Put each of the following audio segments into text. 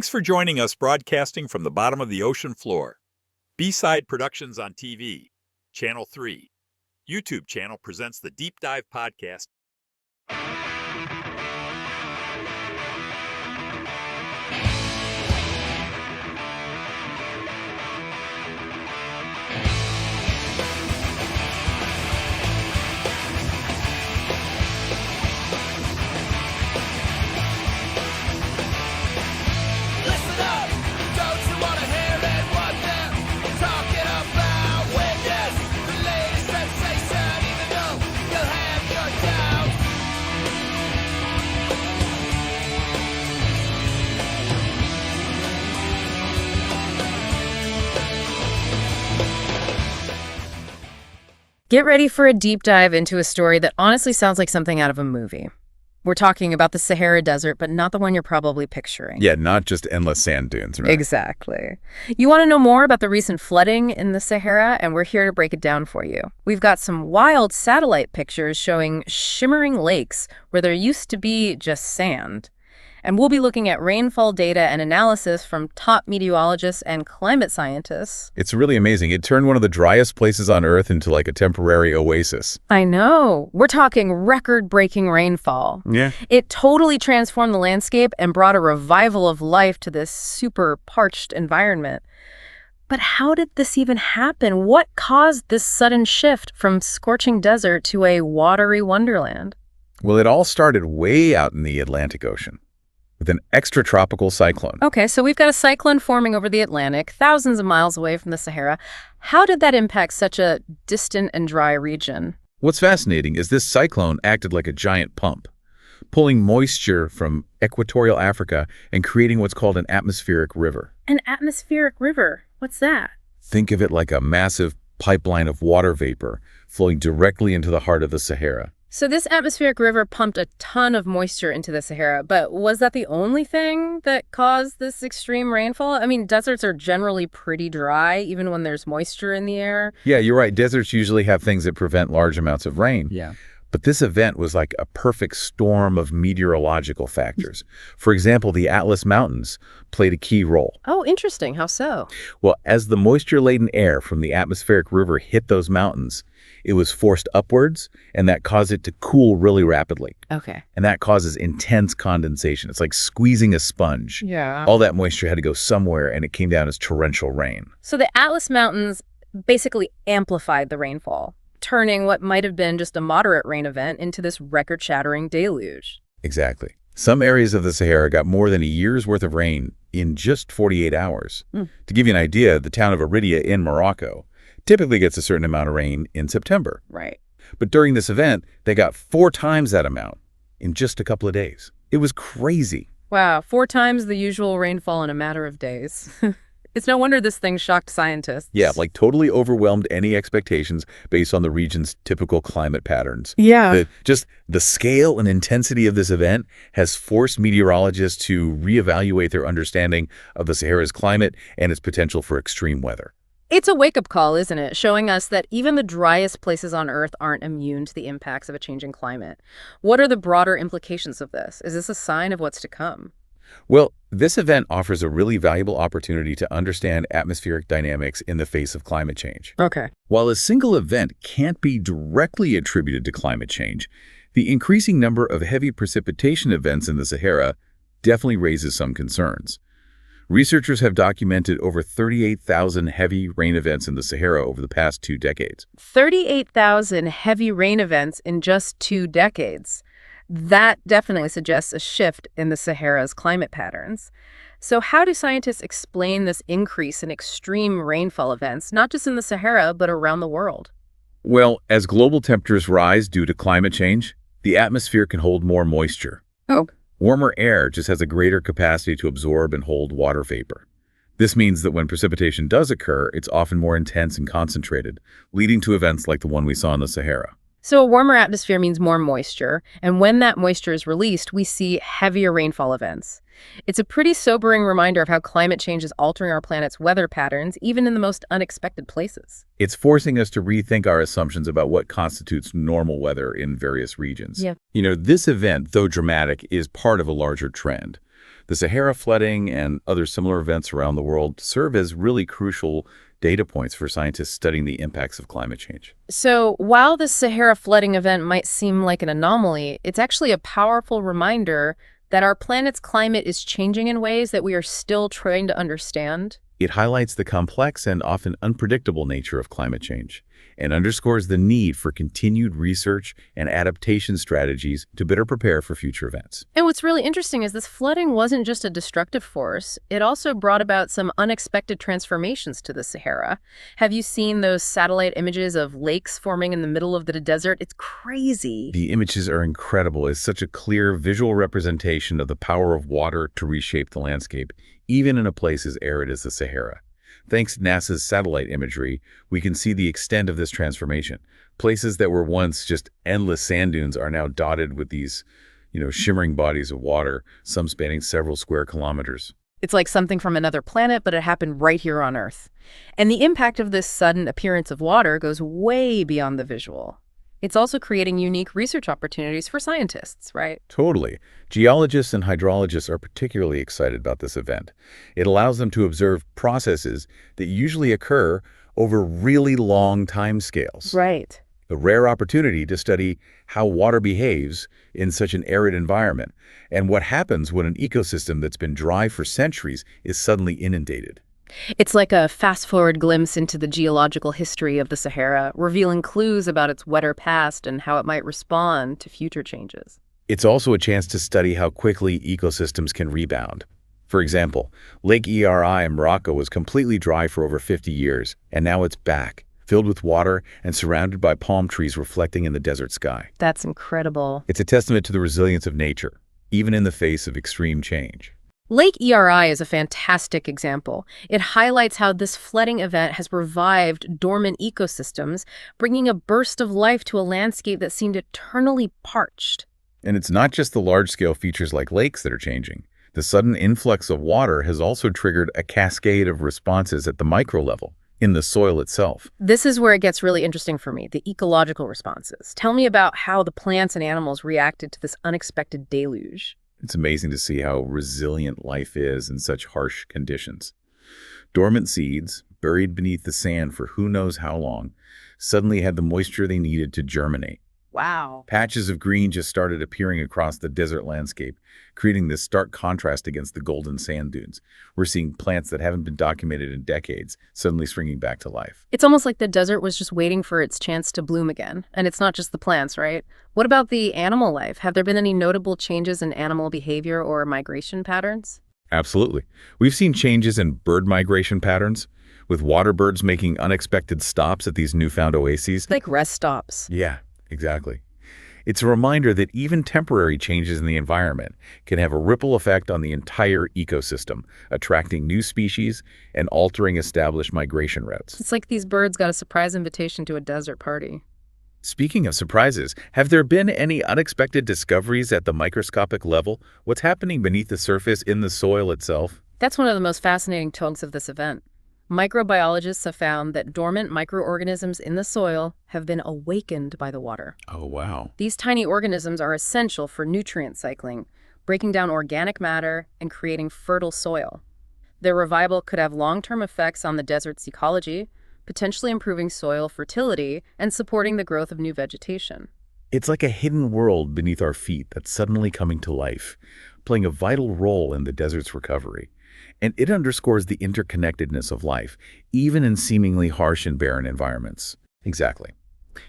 Thanks for joining us broadcasting from the bottom of the ocean floor. B-Side Productions on TV, Channel 3. YouTube channel presents the Deep Dive Podcast. Get ready for a deep dive into a story that honestly sounds like something out of a movie. We're talking about the Sahara Desert, but not the one you're probably picturing. Yeah, not just endless sand dunes, right? Exactly. You want to know more about the recent flooding in the Sahara, and we're here to break it down for you. We've got some wild satellite pictures showing shimmering lakes where there used to be just sand. And we'll be looking at rainfall data and analysis from top meteorologists and climate scientists. It's really amazing. It turned one of the driest places on Earth into like a temporary oasis. I know. We're talking record-breaking rainfall. Yeah. It totally transformed the landscape and brought a revival of life to this super parched environment. But how did this even happen? What caused this sudden shift from scorching desert to a watery wonderland? Well, it all started way out in the Atlantic Ocean with an extratropical cyclone. Okay, so we've got a cyclone forming over the Atlantic, thousands of miles away from the Sahara. How did that impact such a distant and dry region? What's fascinating is this cyclone acted like a giant pump, pulling moisture from equatorial Africa and creating what's called an atmospheric river. An atmospheric river? What's that? Think of it like a massive pipeline of water vapor flowing directly into the heart of the Sahara. So this atmospheric river pumped a ton of moisture into the Sahara, but was that the only thing that caused this extreme rainfall? I mean, deserts are generally pretty dry, even when there's moisture in the air. Yeah, you're right. Deserts usually have things that prevent large amounts of rain. Yeah. But this event was like a perfect storm of meteorological factors. For example, the Atlas Mountains played a key role. Oh, interesting. How so? Well, as the moisture-laden air from the atmospheric river hit those mountains, it was forced upwards, and that caused it to cool really rapidly. Okay. And that causes intense condensation. It's like squeezing a sponge. Yeah. All that moisture had to go somewhere, and it came down as torrential rain. So the Atlas Mountains basically amplified the rainfall, turning what might have been just a moderate rain event into this record-shattering deluge. Exactly. Some areas of the Sahara got more than a year's worth of rain in just 48 hours. To give you an idea, the town of Aridia in Morocco typically gets a certain amount of rain in September. Right. But during this event, they got 4 times that amount in just a couple of days. It was crazy. Wow, 4 times the usual rainfall in a matter of days. It's no wonder this thing shocked scientists. Yeah, like totally overwhelmed any expectations based on the region's typical climate patterns. Yeah. Just the scale and intensity of this event has forced meteorologists to reevaluate their understanding of the Sahara's climate and its potential for extreme weather. It's a wake-up call, isn't it? Showing us that even the driest places on Earth aren't immune to the impacts of a changing climate. What are the broader implications of this? Is this a sign of what's to come? Well, this event offers a really valuable opportunity to understand atmospheric dynamics in the face of climate change. Okay. While a single event can't be directly attributed to climate change, the increasing number of heavy precipitation events in the Sahara definitely raises some concerns. Researchers have documented over 38,000 heavy rain events in the Sahara over the past 2 decades. 38,000 heavy rain events in just 2 decades. That definitely suggests a shift in the Sahara's climate patterns. So how do scientists explain this increase in extreme rainfall events, not just in the Sahara, but around the world? Well, as global temperatures rise due to climate change, the atmosphere can hold more moisture. Oh. Warmer air just has a greater capacity to absorb and hold water vapor. This means that when precipitation does occur, it's often more intense and concentrated, leading to events like the one we saw in the Sahara. So a warmer atmosphere means more moisture, and when that moisture is released, we see heavier rainfall events. It's a pretty sobering reminder of how climate change is altering our planet's weather patterns, even in the most unexpected places. It's forcing us to rethink our assumptions about what constitutes normal weather in various regions. Yeah. You know, this event, though dramatic, is part of a larger trend. The Sahara flooding and other similar events around the world serve as really crucial data points for scientists studying the impacts of climate change. So while the Sahara flooding event might seem like an anomaly, it's actually a powerful reminder that our planet's climate is changing in ways that we are still trying to understand. It highlights the complex and often unpredictable nature of climate change and underscores the need for continued research and adaptation strategies to better prepare for future events. And what's really interesting is this flooding wasn't just a destructive force. It also brought about some unexpected transformations to the Sahara. Have you seen those satellite images of lakes forming in the middle of the desert? It's crazy. The images are incredible. It's such a clear visual representation of the power of water to reshape the landscape, even in a place as arid as the Sahara. Thanks to NASA's satellite imagery, we can see the extent of this transformation. Places that were once just endless sand dunes are now dotted with these, shimmering bodies of water, some spanning several square kilometers. It's like something from another planet, but it happened right here on Earth. And the impact of this sudden appearance of water goes way beyond the visual. It's also creating unique research opportunities for scientists, right? Totally. Geologists and hydrologists are particularly excited about this event. It allows them to observe processes that usually occur over really long timescales. Right. A rare opportunity to study how water behaves in such an arid environment and what happens when an ecosystem that's been dry for centuries is suddenly inundated. It's like a fast-forward glimpse into the geological history of the Sahara, revealing clues about its wetter past and how it might respond to future changes. It's also a chance to study how quickly ecosystems can rebound. For example, Lake Eri in Morocco was completely dry for over 50 years, and now it's back, filled with water and surrounded by palm trees reflecting in the desert sky. That's incredible. It's a testament to the resilience of nature, even in the face of extreme change. Lake Eri is a fantastic example. It highlights how this flooding event has revived dormant ecosystems, bringing a burst of life to a landscape that seemed eternally parched. And it's not just the large-scale features like lakes that are changing. The sudden influx of water has also triggered a cascade of responses at the micro level, in the soil itself. This is where it gets really interesting for me, the ecological responses. Tell me about how the plants and animals reacted to this unexpected deluge. It's amazing to see how resilient life is in such harsh conditions. Dormant seeds, buried beneath the sand for who knows how long, suddenly had the moisture they needed to germinate. Wow. Patches of green just started appearing across the desert landscape, creating this stark contrast against the golden sand dunes. We're seeing plants that haven't been documented in decades suddenly springing back to life. It's almost like the desert was just waiting for its chance to bloom again. And it's not just the plants, right? What about the animal life? Have there been any notable changes in animal behavior or migration patterns? Absolutely. We've seen changes in bird migration patterns, with water birds making unexpected stops at these newfound oases. Like rest stops. Yeah, exactly. It's a reminder that even temporary changes in the environment can have a ripple effect on the entire ecosystem, attracting new species and altering established migration routes. It's like these birds got a surprise invitation to a desert party. Speaking of surprises, have there been any unexpected discoveries at the microscopic level? What's happening beneath the surface in the soil itself? That's one of the most fascinating chunks of this event. Microbiologists have found that dormant microorganisms in the soil have been awakened by the water. Oh, wow. These tiny organisms are essential for nutrient cycling, breaking down organic matter and creating fertile soil. Their revival could have long-term effects on the desert's ecology, potentially improving soil fertility and supporting the growth of new vegetation. It's like a hidden world beneath our feet that's suddenly coming to life, playing a vital role in the desert's recovery. And it underscores the interconnectedness of life, even in seemingly harsh and barren environments. Exactly.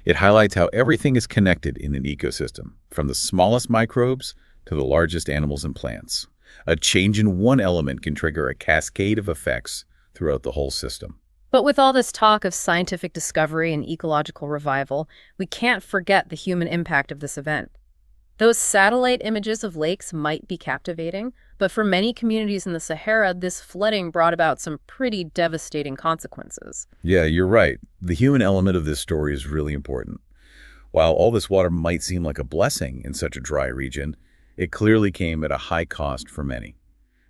It highlights how everything is connected in an ecosystem, from the smallest microbes to the largest animals and plants. A change in one element can trigger a cascade of effects throughout the whole system. But with all this talk of scientific discovery and ecological revival, we can't forget the human impact of this event. Those satellite images of lakes might be captivating, but for many communities in the Sahara, this flooding brought about some pretty devastating consequences. Yeah, you're right. The human element of this story is really important. While all this water might seem like a blessing in such a dry region, it clearly came at a high cost for many.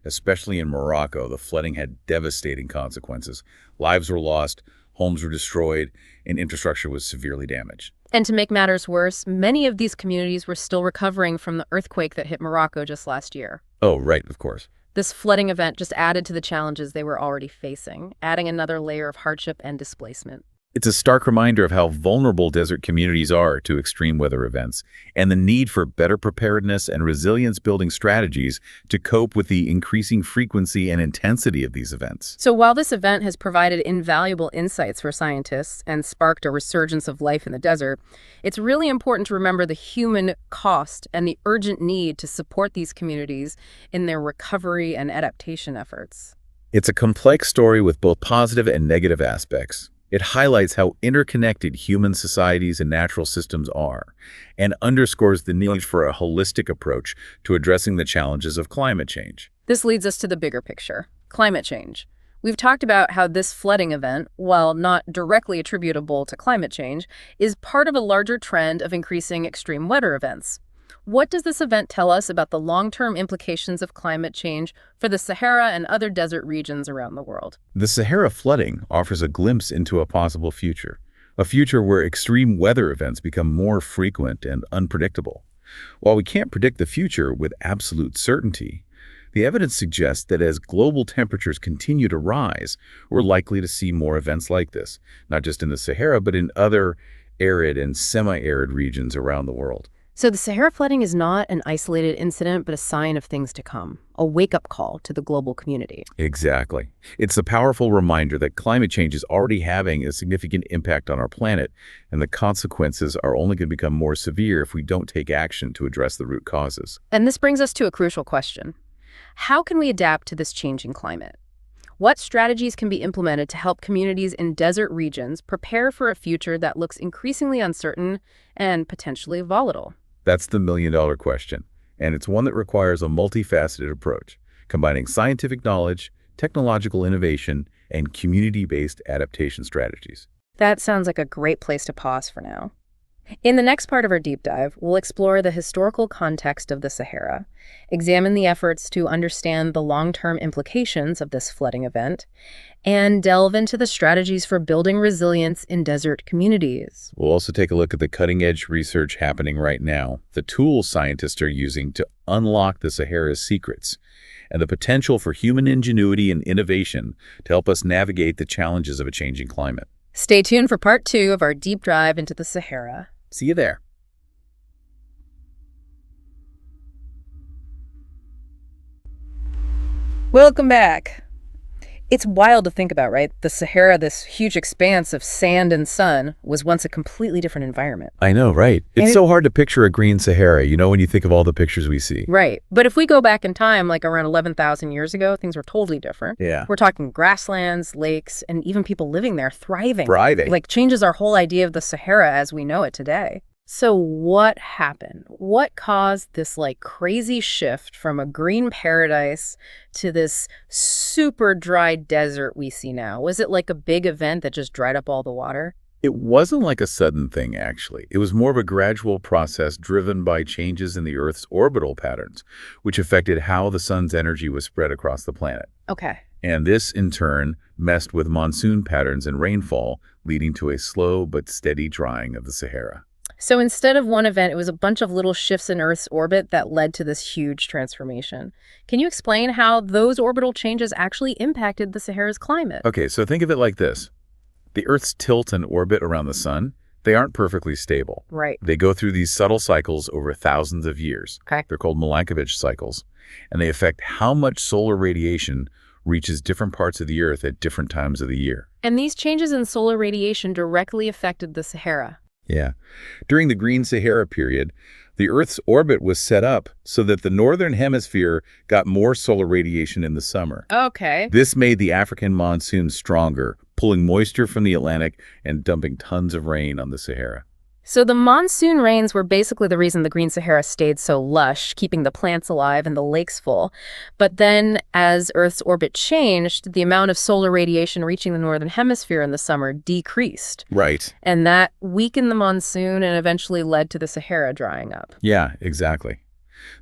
Especially in Morocco, the flooding had devastating consequences. Lives were lost, homes were destroyed, and infrastructure was severely damaged. And to make matters worse, many of these communities were still recovering from the earthquake that hit Morocco just last year. Oh, right, of course. This flooding event just added to the challenges they were already facing, adding another layer of hardship and displacement. It's a stark reminder of how vulnerable desert communities are to extreme weather events and the need for better preparedness and resilience-building strategies to cope with the increasing frequency and intensity of these events. So while this event has provided invaluable insights for scientists and sparked a resurgence of life in the desert, it's really important to remember the human cost and the urgent need to support these communities in their recovery and adaptation efforts. It's a complex story with both positive and negative aspects. It highlights how interconnected human societies and natural systems are, and underscores the need for a holistic approach to addressing the challenges of climate change. This leads us to the bigger picture, climate change. We've talked about how this flooding event, while not directly attributable to climate change, is part of a larger trend of increasing extreme weather events. What does this event tell us about the long-term implications of climate change for the Sahara and other desert regions around the world? The Sahara flooding offers a glimpse into a possible future, a future where extreme weather events become more frequent and unpredictable. While we can't predict the future with absolute certainty, the evidence suggests that as global temperatures continue to rise, we're likely to see more events like this, not just in the Sahara, but in other arid and semi-arid regions around the world. So the Sahara flooding is not an isolated incident, but a sign of things to come, a wake-up call to the global community. Exactly. It's a powerful reminder that climate change is already having a significant impact on our planet, and the consequences are only going to become more severe if we don't take action to address the root causes. And this brings us to a crucial question. How can we adapt to this changing climate? What strategies can be implemented to help communities in desert regions prepare for a future that looks increasingly uncertain and potentially volatile? That's the million-dollar question, and it's one that requires a multifaceted approach, combining scientific knowledge, technological innovation, and community-based adaptation strategies. That sounds like a great place to pause for now. In the next part of our deep dive, we'll explore the historical context of the Sahara, examine the efforts to understand the long-term implications of this flooding event, and delve into the strategies for building resilience in desert communities. We'll also take a look at the cutting-edge research happening right now, the tools scientists are using to unlock the Sahara's secrets, and the potential for human ingenuity and innovation to help us navigate the challenges of a changing climate. Stay tuned for part 2 of our deep dive into the Sahara. See you there. Welcome back. It's wild to think about, right? The Sahara, this huge expanse of sand and sun, was once a completely different environment. I know, right? It's so hard to picture a green Sahara, when you think of all the pictures we see. Right. But if we go back in time, like around 11,000 years ago, things were totally different. Yeah. We're talking grasslands, lakes, and even people living there thriving. Thriving. Like changes our whole idea of the Sahara as we know it today. So what happened? What caused this crazy shift from a green paradise to this super dry desert we see now? Was it like a big event that just dried up all the water? It wasn't like a sudden thing, actually. It was more of a gradual process driven by changes in the Earth's orbital patterns, which affected how the sun's energy was spread across the planet. Okay. And this, in turn, messed with monsoon patterns and rainfall, leading to a slow but steady drying of the Sahara. So instead of one event, it was a bunch of little shifts in Earth's orbit that led to this huge transformation. Can you explain how those orbital changes actually impacted the Sahara's climate? Okay, so think of it like this. The Earth's tilt and orbit around the sun, they aren't perfectly stable. Right. They go through these subtle cycles over thousands of years. Okay. They're called Milankovitch cycles, and they affect how much solar radiation reaches different parts of the Earth at different times of the year. And these changes in solar radiation directly affected the Sahara. Yeah. During the Green Sahara period, the Earth's orbit was set up so that the northern hemisphere got more solar radiation in the summer. Okay. This made the African monsoon stronger, pulling moisture from the Atlantic and dumping tons of rain on the Sahara. So the monsoon rains were basically the reason the Green Sahara stayed so lush, keeping the plants alive and the lakes full. But then, as Earth's orbit changed, the amount of solar radiation reaching the northern hemisphere in the summer decreased. Right. And that weakened the monsoon and eventually led to the Sahara drying up. Yeah, exactly.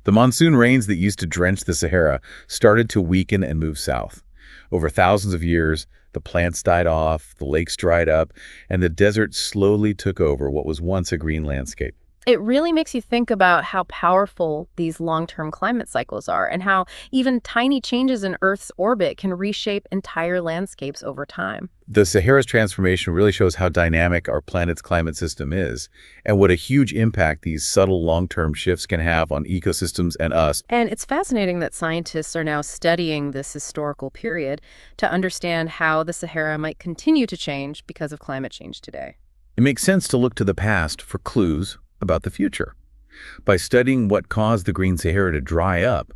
The monsoon rains that used to drench the Sahara started to weaken and move south. Over thousands of years, the plants died off, the lakes dried up, and the desert slowly took over what was once a green landscape. It really makes you think about how powerful these long-term climate cycles are and how even tiny changes in Earth's orbit can reshape entire landscapes over time. The Sahara's transformation really shows how dynamic our planet's climate system is and what a huge impact these subtle long-term shifts can have on ecosystems and us. And it's fascinating that scientists are now studying this historical period to understand how the Sahara might continue to change because of climate change today. It makes sense to look to the past for clues about the future. By studying what caused the Green Sahara to dry up,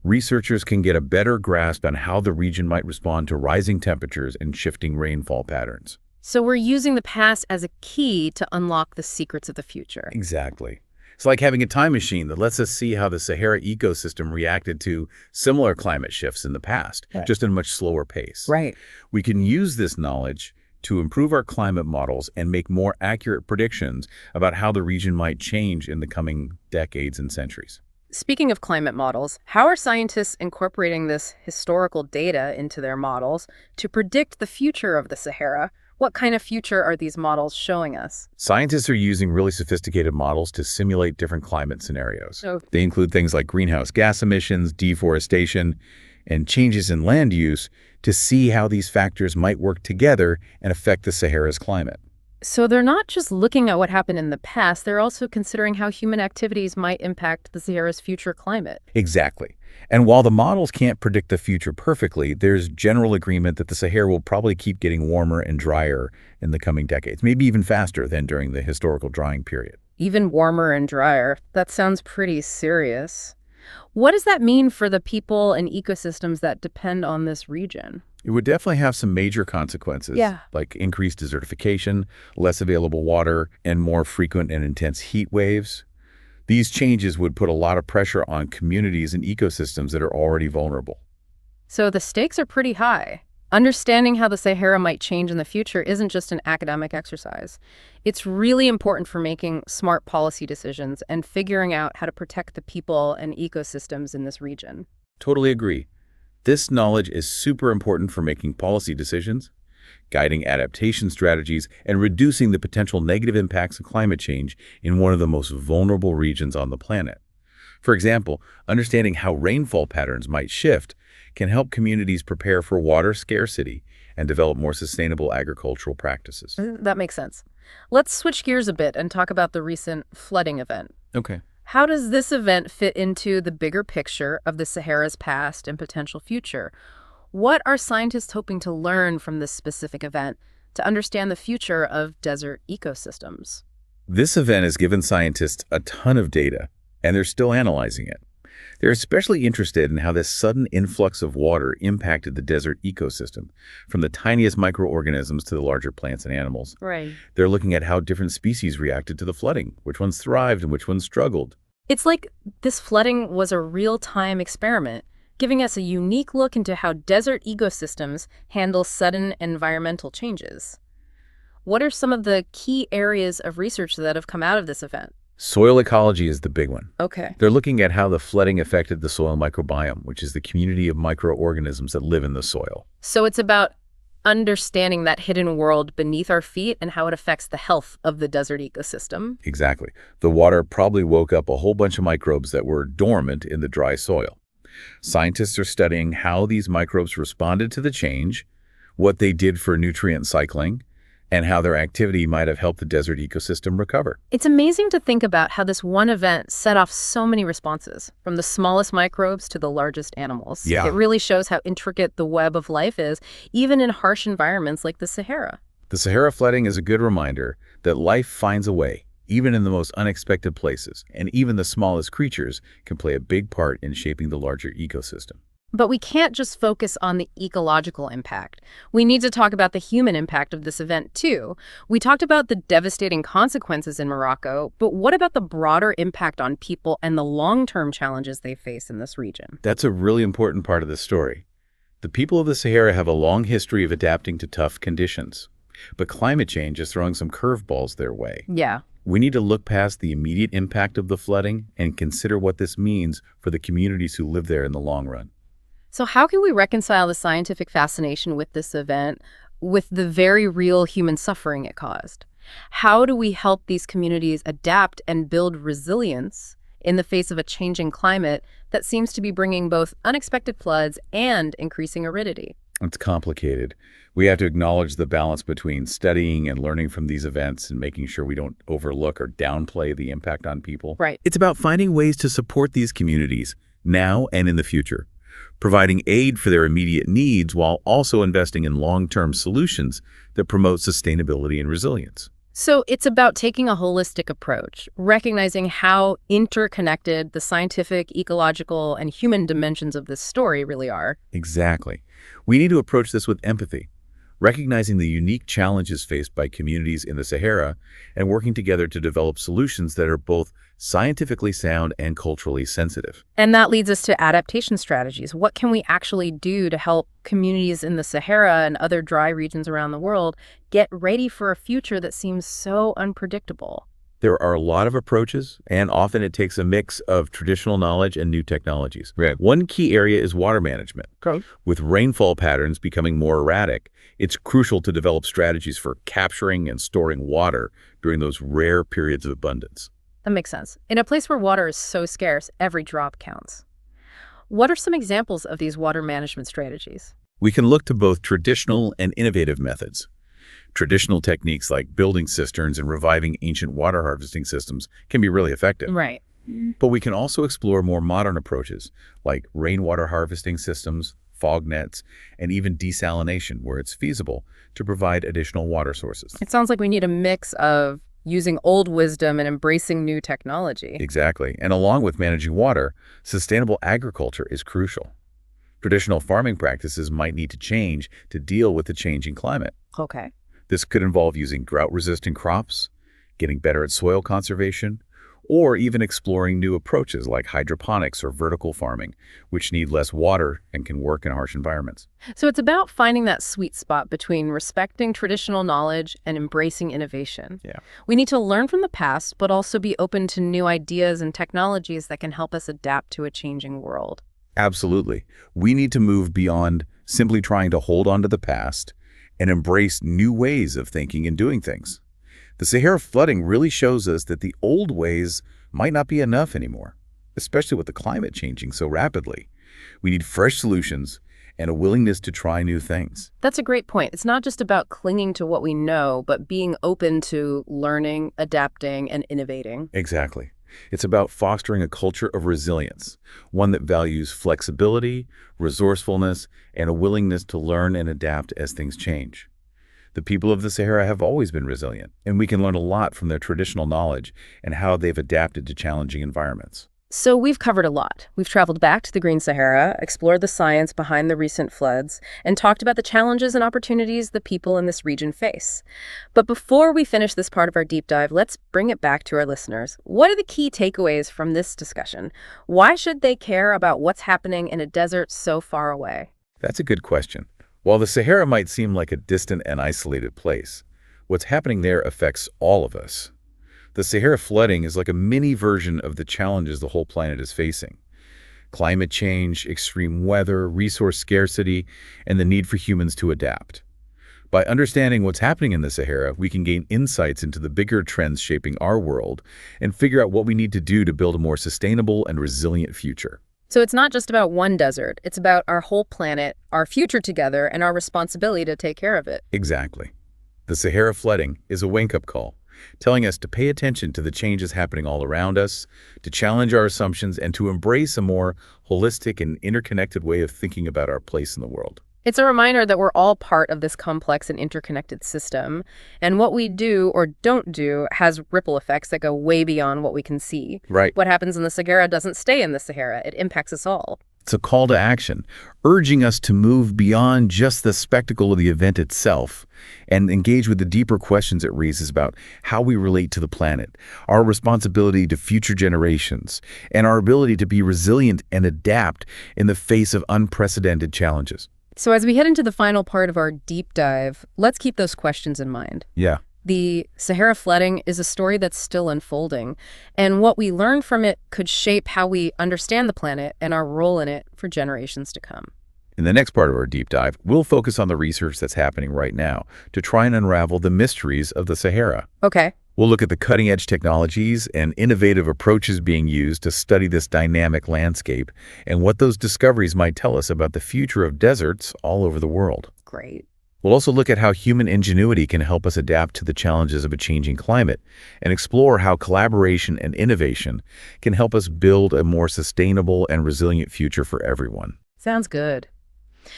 researchers can get a better grasp on how the region might respond to rising temperatures and shifting rainfall patterns. So we're using the past as a key to unlock the secrets of the future. Exactly. It's like having a time machine that lets us see how the Sahara ecosystem reacted to similar climate shifts in the past, Right. just at a much slower pace. Right. We can use this knowledge to improve our climate models and make more accurate predictions about how the region might change in the coming decades and centuries. Speaking of climate models, how are scientists incorporating this historical data into their models to predict the future of the Sahara? What kind of future are these models showing us? Scientists are using really sophisticated models to simulate different climate scenarios. Oh. They include things like greenhouse gas emissions, deforestation, and changes in land use to see how these factors might work together and affect the Sahara's climate. So they're not just looking at what happened in the past, they're also considering how human activities might impact the Sahara's future climate. Exactly. And while the models can't predict the future perfectly, there's general agreement that the Sahara will probably keep getting warmer and drier in the coming decades, maybe even faster than during the historical drying period. Even warmer and drier. That sounds pretty serious. What does that mean for the people and ecosystems that depend on this region? It would definitely have some major consequences, Yeah. like increased desertification, less available water, and more frequent and intense heat waves. These changes would put a lot of pressure on communities and ecosystems that are already vulnerable. So the stakes are pretty high. Understanding how the Sahara might change in the future isn't just an academic exercise. It's really important for making smart policy decisions and figuring out how to protect the people and ecosystems in this region. Totally agree. This knowledge is super important for making policy decisions, guiding adaptation strategies, and reducing the potential negative impacts of climate change in one of the most vulnerable regions on the planet. For example, understanding how rainfall patterns might shift can help communities prepare for water scarcity and develop more sustainable agricultural practices. That makes sense. Let's switch gears a bit and talk about the recent flooding event. Okay. How does this event fit into the bigger picture of the Sahara's past and potential future? What are scientists hoping to learn from this specific event to understand the future of desert ecosystems? This event has given scientists a ton of data, and they're still analyzing it. They're especially interested in how this sudden influx of water impacted the desert ecosystem, from the tiniest microorganisms to the larger plants and animals. Right. They're looking at how different species reacted to the flooding, which ones thrived and which ones struggled. It's like this flooding was a real-time experiment, giving us a unique look into how desert ecosystems handle sudden environmental changes. What are some of the key areas of research that have come out of this event? Soil ecology is the big one. Okay. They're looking at how the flooding affected the soil microbiome, which is the community of microorganisms that live in the soil. So it's about understanding that hidden world beneath our feet and how it affects the health of the desert ecosystem. Exactly. The water probably woke up a whole bunch of microbes that were dormant in the dry soil. Scientists are studying how these microbes responded to the change, what they did for nutrient cycling, and how their activity might have helped the desert ecosystem recover. It's amazing to think about how this one event set off so many responses, from the smallest microbes to the largest animals. Yeah. It really shows how intricate the web of life is, even in harsh environments like the Sahara. The Sahara flooding is a good reminder that life finds a way, even in the most unexpected places, and even the smallest creatures can play a big part in shaping the larger ecosystem. But we can't just focus on the ecological impact. We need to talk about the human impact of this event, too. We talked about the devastating consequences in Morocco, but what about the broader impact on people and the long-term challenges they face in this region? That's a really important part of the story. The people of the Sahara have a long history of adapting to tough conditions, but climate change is throwing some curveballs their way. Yeah. We need to look past the immediate impact of the flooding and consider what this means for the communities who live there in the long run. So how can we reconcile the scientific fascination with this event with the very real human suffering it caused? How do we help these communities adapt and build resilience in the face of a changing climate that seems to be bringing both unexpected floods and increasing aridity? It's complicated. We have to acknowledge the balance between studying and learning from these events and making sure we don't overlook or downplay the impact on people. Right. It's about finding ways to support these communities now and in the future, providing aid for their immediate needs while also investing in long-term solutions that promote sustainability and resilience. So it's about taking a holistic approach, recognizing how interconnected the scientific, ecological, and human dimensions of this story really are. Exactly. We need to approach this with empathy, recognizing the unique challenges faced by communities in the Sahara and working together to develop solutions that are both scientifically sound and culturally sensitive. And that leads us to adaptation strategies. What can we actually do to help communities in the Sahara and other dry regions around the world get ready for a future that seems so unpredictable? There are a lot of approaches, and often it takes a mix of traditional knowledge and new technologies. Right. One key area is water management. Okay. With rainfall patterns becoming more erratic, it's crucial to develop strategies for capturing and storing water during those rare periods of abundance. That makes sense. In a place where water is so scarce, every drop counts. What are some examples of these water management strategies? We can look to both traditional and innovative methods. Traditional techniques like building cisterns and reviving ancient water harvesting systems can be really effective. Right. But we can also explore more modern approaches like rainwater harvesting systems, fog nets, and even desalination where it's feasible to provide additional water sources. It sounds like we need a mix of using old wisdom and embracing new technology. Exactly. And along with managing water, sustainable agriculture is crucial. Traditional farming practices might need to change to deal with the changing climate. Okay. This could involve using drought-resistant crops, getting better at soil conservation, or even exploring new approaches like hydroponics or vertical farming, which need less water and can work in harsh environments. So it's about finding that sweet spot between respecting traditional knowledge and embracing innovation. Yeah. We need to learn from the past, but also be open to new ideas and technologies that can help us adapt to a changing world. Absolutely. We need to move beyond simply trying to hold on to the past and embrace new ways of thinking and doing things. The Sahara flooding really shows us that the old ways might not be enough anymore, especially with the climate changing so rapidly. We need fresh solutions and a willingness to try new things. That's a great point. It's not just about clinging to what we know, but being open to learning, adapting, and innovating. Exactly. It's about fostering a culture of resilience, one that values flexibility, resourcefulness, and a willingness to learn and adapt as things change. The people of the Sahara have always been resilient, and we can learn a lot from their traditional knowledge and how they've adapted to challenging environments. So we've covered a lot. We've traveled back to the Green Sahara, explored the science behind the recent floods, and talked about the challenges and opportunities the people in this region face. But before we finish this part of our deep dive, let's bring it back to our listeners. What are the key takeaways from this discussion? Why should they care about what's happening in a desert so far away? That's a good question. While the Sahara might seem like a distant and isolated place, what's happening there affects all of us. The Sahara flooding is like a mini version of the challenges the whole planet is facing. Climate change, extreme weather, resource scarcity, and the need for humans to adapt. By understanding what's happening in the Sahara, we can gain insights into the bigger trends shaping our world and figure out what we need to do to build a more sustainable and resilient future. So it's not just about one desert. It's about our whole planet, our future together, and our responsibility to take care of it. Exactly. The Sahara flooding is a wake-up call, telling us to pay attention to the changes happening all around us, to challenge our assumptions, and to embrace a more holistic and interconnected way of thinking about our place in the world. It's a reminder that we're all part of this complex and interconnected system, and what we do or don't do has ripple effects that go way beyond what we can see. Right. What happens in the Sahara doesn't stay in the Sahara. It impacts us all. It's a call to action, urging us to move beyond just the spectacle of the event itself and engage with the deeper questions it raises about how we relate to the planet, our responsibility to future generations, and our ability to be resilient and adapt in the face of unprecedented challenges. So as we head into the final part of our deep dive, let's keep those questions in mind. Yeah. The Sahara flooding is a story that's still unfolding, and what we learn from it could shape how we understand the planet and our role in it for generations to come. In the next part of our deep dive, we'll focus on the research that's happening right now to try and unravel the mysteries of the Sahara. Okay. We'll look at the cutting-edge technologies and innovative approaches being used to study this dynamic landscape and what those discoveries might tell us about the future of deserts all over the world. Great. We'll also look at how human ingenuity can help us adapt to the challenges of a changing climate and explore how collaboration and innovation can help us build a more sustainable and resilient future for everyone. Sounds good.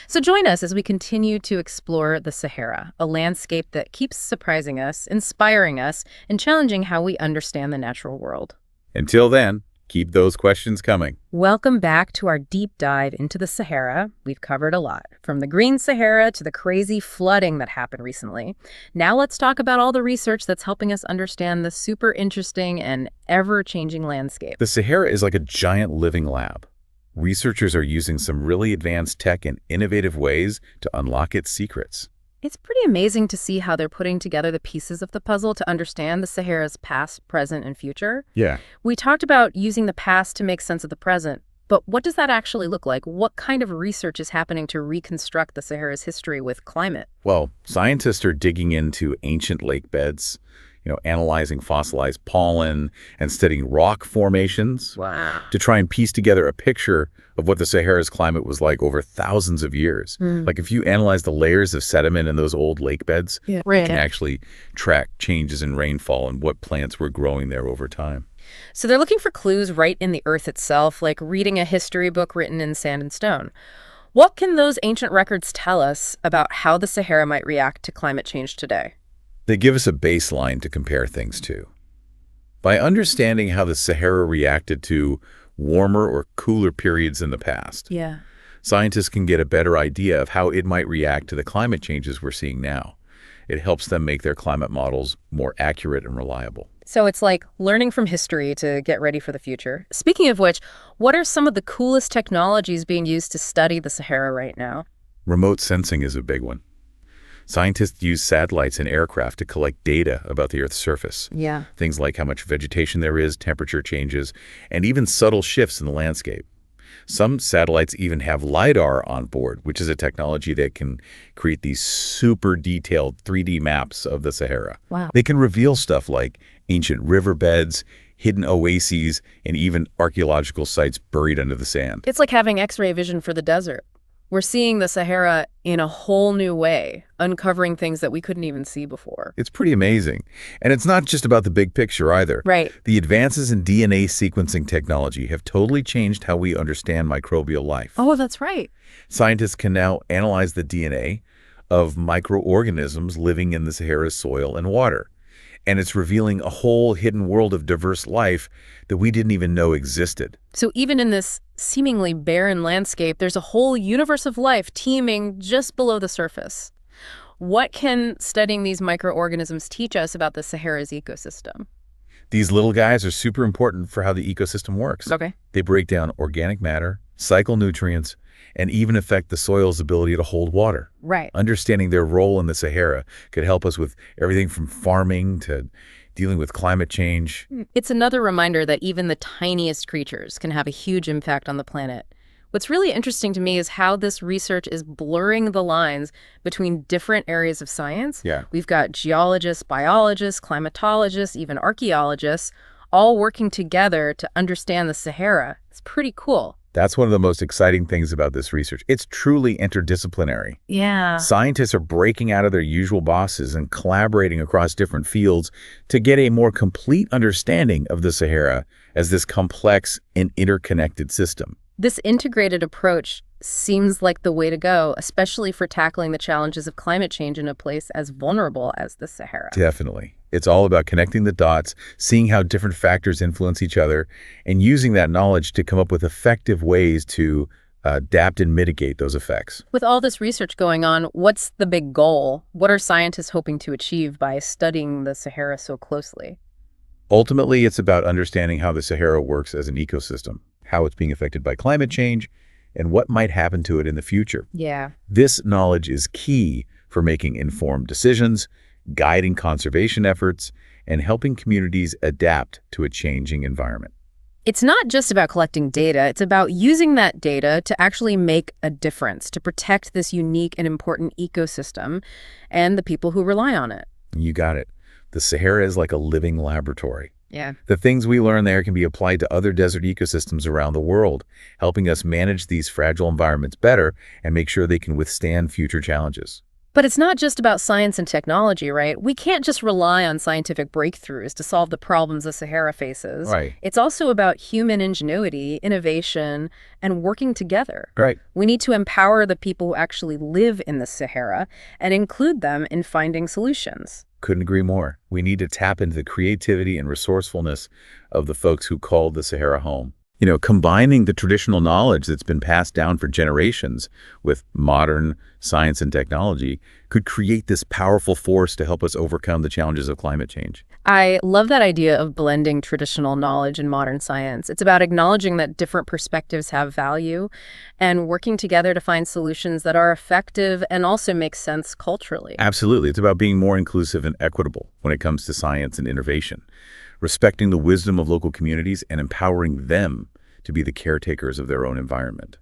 So join us as we continue to explore the Sahara, a landscape that keeps surprising us, inspiring us, and challenging how we understand the natural world. Until then, keep those questions coming. Welcome back to our deep dive into the Sahara. We've covered a lot, from the green Sahara to the crazy flooding that happened recently. Now let's talk about all the research that's helping us understand the super interesting and ever-changing landscape. The Sahara is like a giant living lab. Researchers are using some really advanced tech in innovative ways to unlock its secrets. It's pretty amazing to see how they're putting together the pieces of the puzzle to understand the Sahara's past, present, and future. Yeah. We talked about using the past to make sense of the present, but what does that actually look like? What kind of research is happening to reconstruct the Sahara's history with climate? Well, scientists are digging into ancient lake beds, analyzing fossilized pollen and studying rock formations. Wow. To try and piece together a picture of what the Sahara's climate was like over thousands of years. Like if you analyze the layers of sediment in those old lake beds, you can actually track changes in rainfall and what plants were growing there over time. So they're looking for clues right in the earth itself, like reading a history book written in sand and stone. What can those ancient records tell us about how the Sahara might react to climate change today? They give us a baseline to compare things to. By understanding how the Sahara reacted to warmer or cooler periods in the past, scientists can get a better idea of how it might react to the climate changes we're seeing now. It helps them make their climate models more accurate and reliable. So it's like learning from history to get ready for the future. Speaking of which, what are some of the coolest technologies being used to study the Sahara right now? Remote sensing is a big one. Scientists use satellites and aircraft to collect data about the Earth's surface. Yeah. Things like how much vegetation there is, temperature changes, and even subtle shifts in the landscape. Some satellites even have LiDAR on board, which is a technology that can create these super detailed 3D maps of the Sahara. Wow. They can reveal stuff like ancient riverbeds, hidden oases, and even archaeological sites buried under the sand. It's like having X-ray vision for the desert. We're seeing the Sahara in a whole new way, uncovering things that we couldn't even see before. It's pretty amazing. And it's not just about the big picture either. Right. The advances in DNA sequencing technology have totally changed how we understand microbial life. Oh, that's right. Scientists can now analyze the DNA of microorganisms living in the Sahara's soil and water. And it's revealing a whole hidden world of diverse life that we didn't even know existed. So even in this seemingly barren landscape, there's a whole universe of life teeming just below the surface. What can studying these microorganisms teach us about the Sahara's ecosystem? These little guys are super important for how the ecosystem works. Okay. They break down organic matter, cycle nutrients, and even affect the soil's ability to hold water. Right. Understanding their role in the Sahara could help us with everything from farming to dealing with climate change. It's another reminder that even the tiniest creatures can have a huge impact on the planet. What's really interesting to me is how this research is blurring the lines between different areas of science. Yeah. We've got geologists, biologists, climatologists, even archaeologists, all working together to understand the Sahara. It's pretty cool. That's one of the most exciting things about this research. It's truly interdisciplinary. Yeah. Scientists are breaking out of their usual boxes and collaborating across different fields to get a more complete understanding of the Sahara as this complex and interconnected system. This integrated approach seems like the way to go, especially for tackling the challenges of climate change in a place as vulnerable as the Sahara. Definitely. It's all about connecting the dots, seeing how different factors influence each other, and using that knowledge to come up with effective ways to adapt and mitigate those effects. With all this research going on, what's the big goal? What are scientists hoping to achieve by studying the Sahara so closely? Ultimately, it's about understanding how the Sahara works as an ecosystem, how it's being affected by climate change, and what might happen to it in the future. Yeah. This knowledge is key for making informed decisions, guiding conservation efforts, and helping communities adapt to a changing environment. It's not just about collecting data, it's about using that data to actually make a difference, to protect this unique and important ecosystem and the people who rely on it. You got it. The Sahara is like a living laboratory. Yeah. The things we learn there can be applied to other desert ecosystems around the world, helping us manage these fragile environments better and make sure they can withstand future challenges. But it's not just about science and technology, right? We can't just rely on scientific breakthroughs to solve the problems the Sahara faces. Right. It's also about human ingenuity, innovation, and working together. Right. We need to empower the people who actually live in the Sahara and include them in finding solutions. Couldn't agree more. We need to tap into the creativity and resourcefulness of the folks who called the Sahara home. Combining the traditional knowledge that's been passed down for generations with modern science and technology could create this powerful force to help us overcome the challenges of climate change. I love that idea of blending traditional knowledge and modern science. It's about acknowledging that different perspectives have value and working together to find solutions that are effective and also make sense culturally. Absolutely. It's about being more inclusive and equitable when it comes to science and innovation, respecting the wisdom of local communities and empowering them to be the caretakers of their own environment.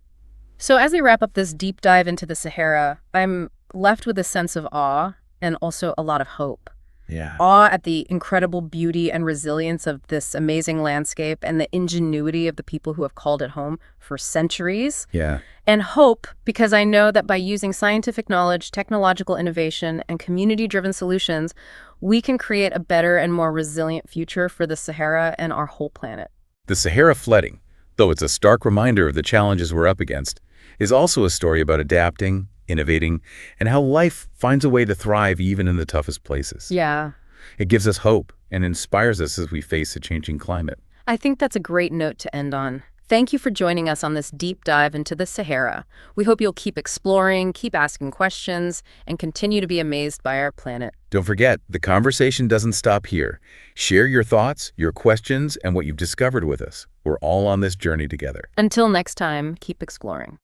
So as we wrap up this deep dive into the Sahara, I'm left with a sense of awe and also a lot of hope. Yeah. Awe at the incredible beauty and resilience of this amazing landscape and the ingenuity of the people who have called it home for centuries. Yeah. And hope, because I know that by using scientific knowledge, technological innovation, and community-driven solutions, we can create a better and more resilient future for the Sahara and our whole planet. The Sahara flooding, though it's a stark reminder of the challenges we're up against, is also a story about adapting, innovating, and how life finds a way to thrive even in the toughest places. Yeah. It gives us hope and inspires us as we face a changing climate. I think that's a great note to end on. Thank you for joining us on this deep dive into the Sahara. We hope you'll keep exploring, keep asking questions, and continue to be amazed by our planet. Don't forget, the conversation doesn't stop here. Share your thoughts, your questions, and what you've discovered with us. We're all on this journey together. Until next time, keep exploring.